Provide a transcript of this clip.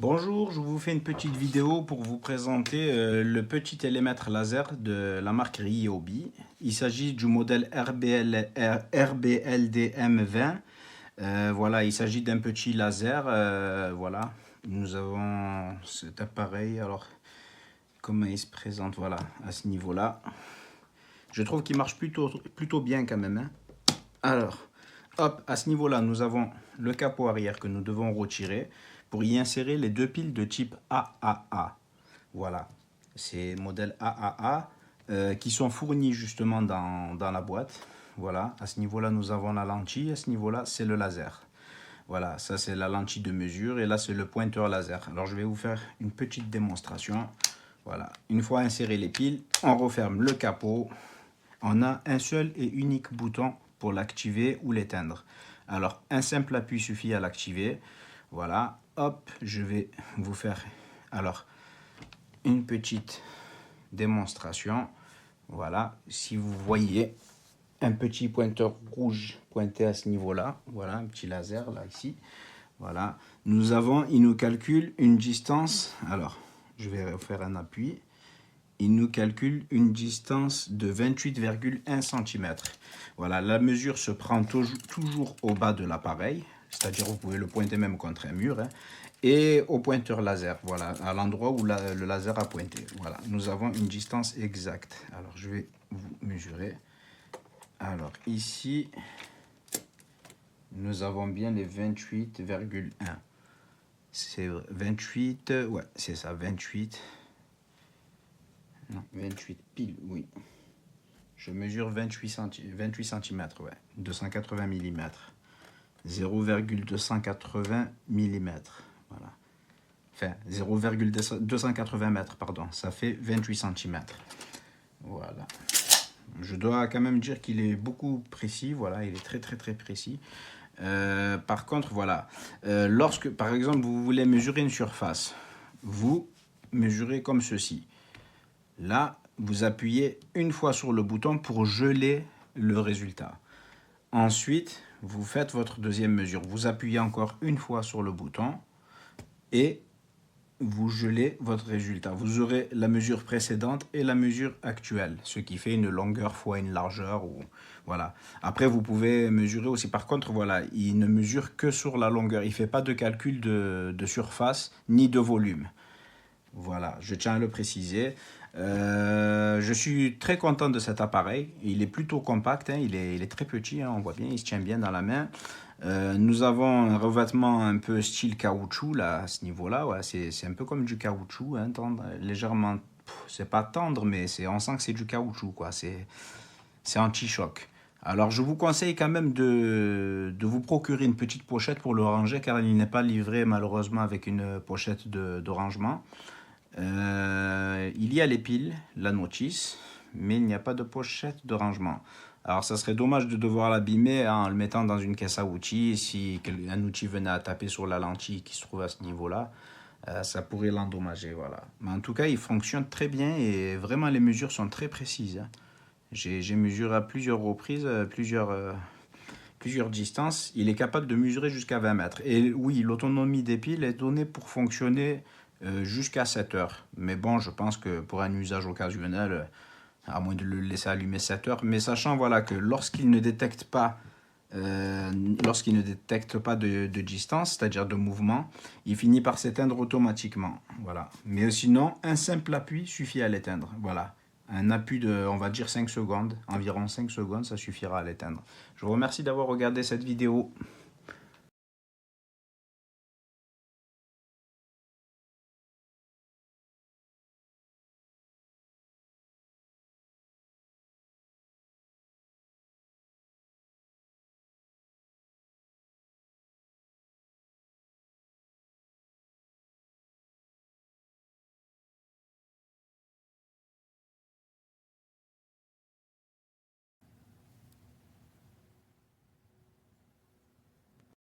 Bonjour, je vous fais une petite vidéo pour vous présenter le petit télémètre laser de la marque Ryobi. Il s'agit du modèle RBLDM20. Voilà, il s'agit d'un petit laser. Voilà, nous avons cet appareil. Alors, comment il se présente? Voilà, à ce niveau-là. Je trouve qu'il marche plutôt bien quand même, hein. Alors, hop, à ce niveau-là, nous avons le capot arrière que nous devons retirer pour y insérer les deux piles de type AAA. Voilà, ces modèles AAA qui sont fournis justement dans la boîte. Voilà, à ce niveau-là, nous avons la lentille. À ce niveau-là, c'est le laser. Voilà, ça c'est la lentille de mesure et là c'est le pointeur laser. Alors je vais vous faire une petite démonstration. Voilà, une fois inséré les piles, on referme le capot. On a un seul et unique bouton pour l'activer ou l'éteindre. Alors, un simple appui suffit à l'activer. Voilà, hop, je vais vous faire alors une petite démonstration. Voilà, si vous voyez un petit pointeur rouge pointé à ce niveau-là, voilà, un petit laser là, ici. Voilà, il nous calcule une distance. Alors, je vais faire un appui. Il nous calcule une distance de 28,1 cm. Voilà, la mesure se prend toujours au bas de l'appareil, c'est-à-dire vous pouvez le pointer même contre un mur, hein, et au pointeur laser, voilà, à l'endroit où le laser a pointé. Voilà, nous avons une distance exacte. Alors, je vais vous mesurer. Alors, ici, nous avons bien les 28,1. C'est 28, ouais, c'est ça, 28. Non, 28 piles, oui. Je mesure 28 cm, ouais. 280 mm. 0,280 mm. Voilà. Enfin, 0,280 mètres, pardon. Ça fait 28 cm. Voilà. Je dois quand même dire qu'il est beaucoup précis. Voilà, il est très précis. Par contre, voilà. Lorsque, par exemple, vous voulez mesurer une surface, vous mesurez comme ceci. Là, vous appuyez une fois sur le bouton pour geler le résultat. Ensuite, vous faites votre deuxième mesure. Vous appuyez encore une fois sur le bouton et vous gelez votre résultat. Vous aurez la mesure précédente et la mesure actuelle, ce qui fait une longueur fois une largeur. Voilà. Après, vous pouvez mesurer aussi. Par contre, voilà, il ne mesure que sur la longueur. Il ne fait pas de calcul de surface ni de volume. Voilà, je tiens à le préciser. Je suis très content de cet appareil. Il est plutôt compact, hein, il est très petit, hein, on voit bien, il se tient bien dans la main. Nous avons un revêtement un peu style caoutchouc là, à ce niveau-là. Ouais, c'est un peu comme du caoutchouc, hein, tendre, légèrement. C'est pas tendre, mais on sent que c'est du caoutchouc, quoi. C'est anti-choc. Alors, je vous conseille quand même de vous procurer une petite pochette pour le ranger, car il n'est pas livré malheureusement avec une pochette de rangement. Il y a les piles, la notice, mais il n'y a pas de pochette de rangement. Alors, ça serait dommage de devoir l'abîmer en le mettant dans une caisse à outils. Si un outil venait à taper sur la lentille qui se trouve à ce niveau-là, ça pourrait l'endommager. Voilà. Mais en tout cas, il fonctionne très bien et vraiment les mesures sont très précises, hein. J'ai mesuré à plusieurs reprises, plusieurs distances. Il est capable de mesurer jusqu'à 20 mètres. Et oui, l'autonomie des piles est donnée pour fonctionner jusqu'à 7 heures. Mais bon, je pense que pour un usage occasionnel, à moins de le laisser allumer 7 heures, mais sachant voilà, que lorsqu'il ne détecte pas de distance, c'est-à-dire de mouvement, il finit par s'éteindre automatiquement. Voilà. Mais sinon, un simple appui suffit à l'éteindre. Voilà. Un appui de, on va dire 5 secondes, environ 5 secondes, ça suffira à l'éteindre. Je vous remercie d'avoir regardé cette vidéo.